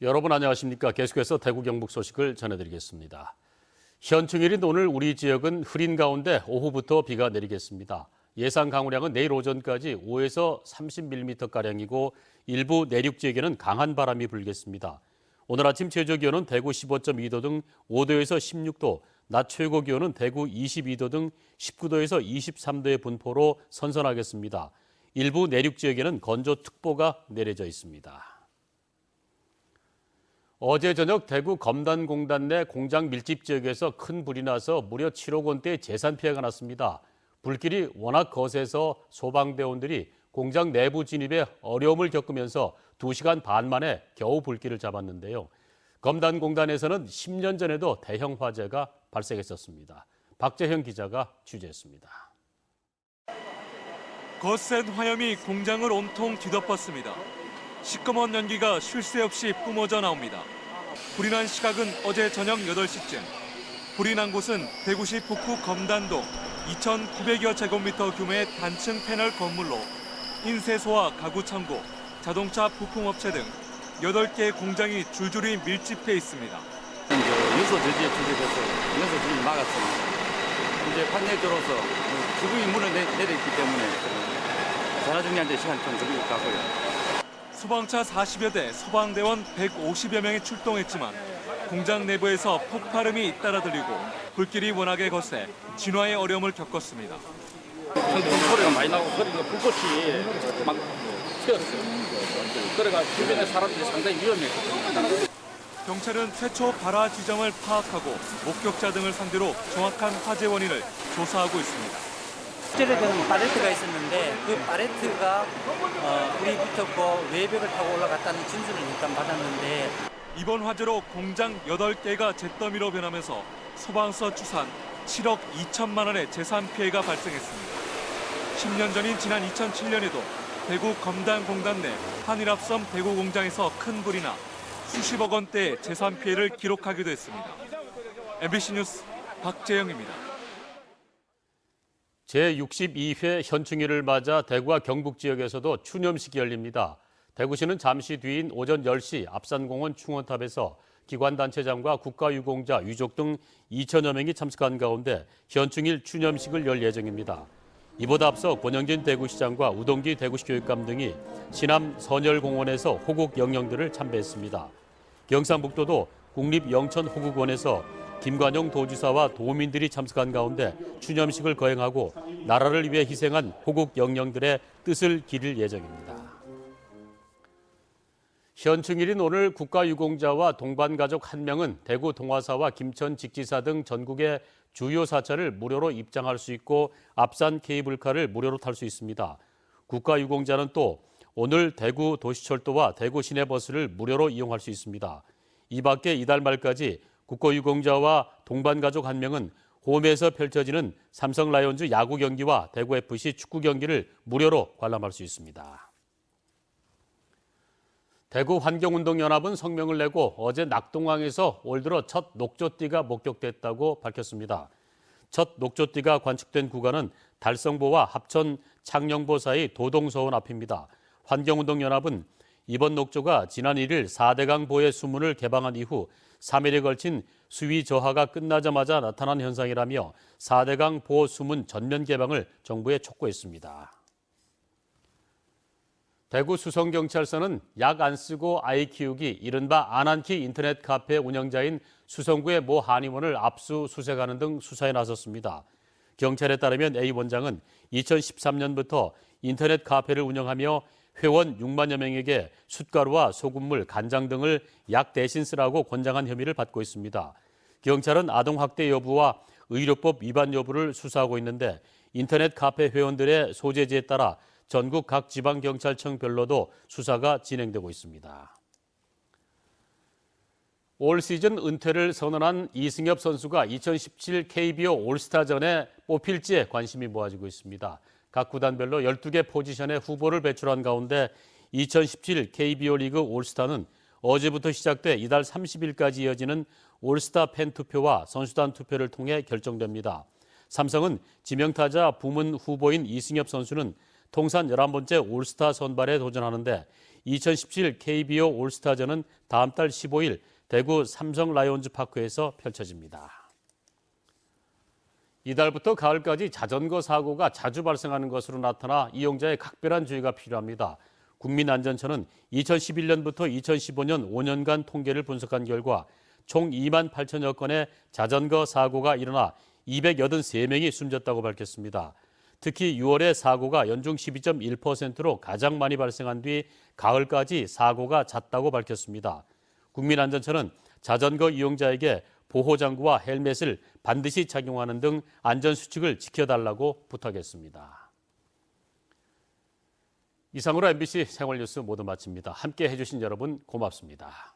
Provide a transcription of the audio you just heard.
여러분 안녕하십니까? 계속해서 대구 경북 소식을 전해드리겠습니다. 현충일인 오늘 우리 지역은 흐린 가운데 오후부터 비가 내리겠습니다. 예상 강우량은 내일 오전까지 5에서 30mm가량이고 일부 내륙 지역에는 강한 바람이 불겠습니다. 오늘 아침 최저 기온은 대구 15.2도 등 5도에서 16도, 낮 최고 기온은 대구 22도 등 19도에서 23도의 분포로 선선하겠습니다. 일부 내륙 지역에는 건조특보가 내려져 있습니다. 어제 저녁 대구 검단공단 내 공장 밀집 지역에서 큰 불이 나서 무려 7억 원대의 재산 피해가 났습니다. 불길이 워낙 거세서 소방대원들이 공장 내부 진입에 어려움을 겪으면서 2시간 반 만에 겨우 불길을 잡았는데요. 검단공단에서는 10년 전에도 대형 화재가 발생했었습니다. 박재형 기자가 취재했습니다. 거센 화염이 공장을 온통 뒤덮었습니다. 시꺼먼 연기가 쉴 새 없이 뿜어져 나옵니다. 불이 난 시각은 어제 저녁 8시쯤. 불이 난 곳은 대구시 북구 검단동 2,900여 제곱미터 규모의 단층 패널 건물로 인쇄소와 가구 창고, 자동차 부품업체 등 8개의 공장이 줄줄이 밀집해 있습니다. 유서 저지에 투입해서 유서 저지를 막았습니다. 이제 판넬도로서 지붕이 문을 내렸기 때문에 산화정리하는데 시간이 좀 걸릴 것 같고요. 소방차 40여 대, 소방대원 150여 명이 출동했지만 공장 내부에서 폭발음이 잇따라 들리고 불길이 워낙에 거세 진화의 어려움을 겪었습니다. 소리가 많이 나고 그러니까 불꽃이 막 튀었어요. 그래가 주변의 사람들이 상당히 위험했거든요. 경찰은 최초 발화 지점을 파악하고 목격자 등을 상대로 정확한 화재 원인을 조사하고 있습니다. 실제로는 파레트가 있었는데 그 파레트가 불이 붙었고 외벽을 타고 올라갔다는 진술을 일단 받았는데 이번 화재로 공장 8개가 잿더미로 변하면서 소방서 추산 7억 2천만 원의 재산 피해가 발생했습니다. 10년 전인 지난 2007년에도 대구 검단공단 내 한일합섬 대구 공장에서 큰 불이 나 수십억 원대의 재산 피해를 기록하기도 했습니다. MBC 뉴스 박재영입니다. 제62회 현충일을 맞아 대구와 경북 지역에서도 추념식이 열립니다. 대구시는 잠시 뒤인 오전 10시 앞산공원 충원탑에서 기관단체장과 국가유공자, 유족 등 2천여 명이 참석한 가운데 현충일 추념식을 열 예정입니다. 이보다 앞서 권영진 대구시장과 우동기 대구시 교육감 등이 시남 선열공원에서 호국 영령들을 참배했습니다. 경상북도도 국립영천호국원에서 김관영 도지사와 도민들이 참석한 가운데 추념식을 거행하고 나라를 위해 희생한 호국 영령들의 뜻을 기릴 예정입니다. 현충일인 오늘 국가유공자와 동반가족 1명은 대구 동화사와 김천 직지사 등 전국의 주요 사찰을 무료로 입장할 수 있고 앞산 케이블카를 무료로 탈 수 있습니다. 국가유공자는 또 오늘 대구 도시철도와 대구 시내버스를 무료로 이용할 수 있습니다. 이 밖에 이달 말까지 국가유공자와 동반가족 1명은 홈에서 펼쳐지는 삼성 라이온즈 야구 경기와 대구 FC 축구 경기를 무료로 관람할 수 있습니다. 대구 환경운동연합은 성명을 내고 어제 낙동강에서 올 들어 첫 녹조띠가 목격됐다고 밝혔습니다. 첫 녹조띠가 관측된 구간은 달성보와 합천 창녕보 사이 도동서원 앞입니다. 환경운동연합은 이번 녹조가 지난 1일 4대강보의 수문을 개방한 이후 3일에 걸친 수위 저하가 끝나자마자 나타난 현상이라며 4대강 보호 수문 전면 개방을 정부에 촉구했습니다. 대구 수성경찰서는 약 안 쓰고 아이 키우기, 이른바 안한키 인터넷 카페 운영자인 수성구의 모 한의원을 압수수색하는 등 수사에 나섰습니다. 경찰에 따르면 A 원장은 2013년부터 인터넷 카페를 운영하며 회원 6만여 명에게 숯가루와 소금물, 간장 등을 약 대신 쓰라고 권장한 혐의를 받고 있습니다. 경찰은 아동학대 여부와 의료법 위반 여부를 수사하고 있는데 인터넷 카페 회원들의 소재지에 따라 전국 각 지방경찰청별로도 수사가 진행되고 있습니다. 올 시즌 은퇴를 선언한 이승엽 선수가 2017 KBO 올스타전에 뽑힐지에 관심이 모아지고 있습니다. 각 구단별로 12개 포지션의 후보를 배출한 가운데 2017 KBO 리그 올스타는 어제부터 시작돼 이달 30일까지 이어지는 올스타 팬 투표와 선수단 투표를 통해 결정됩니다. 삼성은 지명타자 부문 후보인 이승엽 선수는 통산 11번째 올스타 선발에 도전하는데 2017 KBO 올스타전은 다음 달 15일 대구 삼성 라이온즈 파크에서 펼쳐집니다. 이달부터 가을까지 자전거 사고가 자주 발생하는 것으로 나타나 이용자의 각별한 주의가 필요합니다. 국민안전처는 2011년부터 2015년 5년간 통계를 분석한 결과 총 2만 8천여 건의 자전거 사고가 일어나 283명이 숨졌다고 밝혔습니다. 특히 6월에 사고가 연중 12.1%로 가장 많이 발생한 뒤 가을까지 사고가 잦다고 밝혔습니다. 국민안전처는 자전거 이용자에게 보호장구와 헬멧을 반드시 착용하는 등 안전수칙을 지켜달라고 부탁했습니다. 이상으로 MBC 생활뉴스 모두 마칩니다. 함께 해주신 여러분 고맙습니다.